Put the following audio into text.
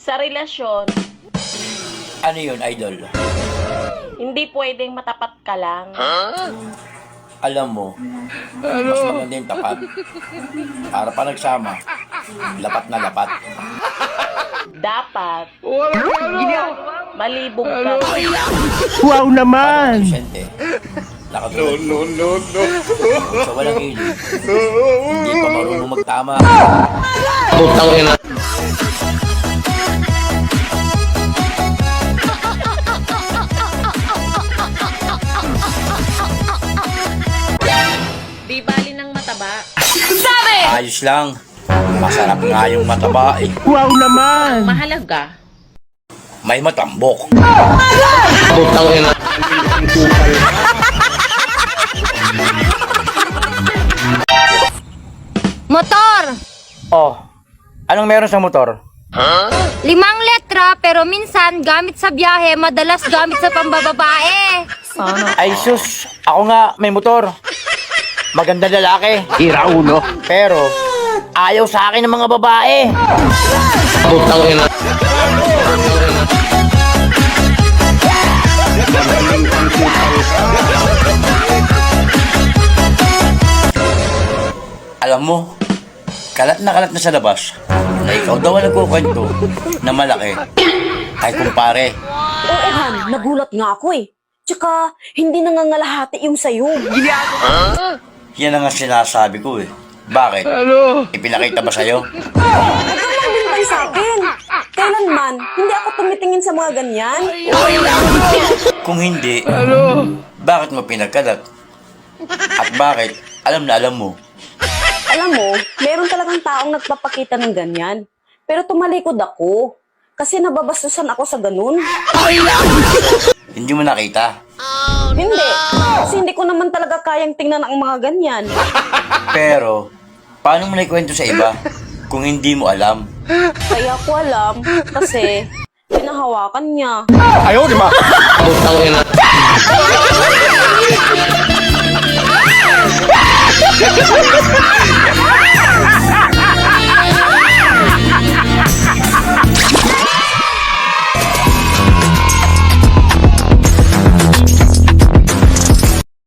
Sa relasyon, Ano yun, idol? hindi pwedeng matapat ka lang. Alam mo, mas maganda yung tapat. Para pa nagsama, lapat na lapat. Dapat, malibog ka. Wow naman! Siyente, nakatulad no. Sa walang hilig, hindi pa marunong magtama. Putang ina. Di bali ng mataba. Ayos lang. Masarap nga yung mataba eh. Wow naman! Mahalaga. May matambok. Putang ina. Motor! Oh, anong meron sa motor? 5 letra pero minsan gamit sa biyahe, madalas gamit sa pambababae. Ay sus, ako nga may motor. Maganda lalaki. Ira ulo. Pero, ayaw sa akin ng mga babae. Putang ina. Alam mo, kalat na sa labas na ikaw daw ang nagkukwento na malaki. Ay kumpare, Oo, Han, nagulat nga ako eh. Tsaka, hindi nangangalahati yung sayo. yan ang nga sinasabi ko eh. Bakit? Ipinakita ba sa'yo? Ikaw lang din ba sa akin? Kailanman, hindi ako tumitingin sa mga ganyan. Kung hindi, bakit mo pinagkalat? At bakit? Alam na alam mo. Alam mo, meron talagang taong nagpapakita ng ganyan. Pero tumalikod ako. Kasi nababastusan ako sa ganun. Hindi mo nakita. Hindi. Kasi hindi ko naman talaga kayang tingnan ang mga ganyan. Pero, paano mo naikwento sa iba kung hindi mo alam? Kaya ko alam. Kasi, pinahawakan niya. Ayaw, di ba? Putang ina.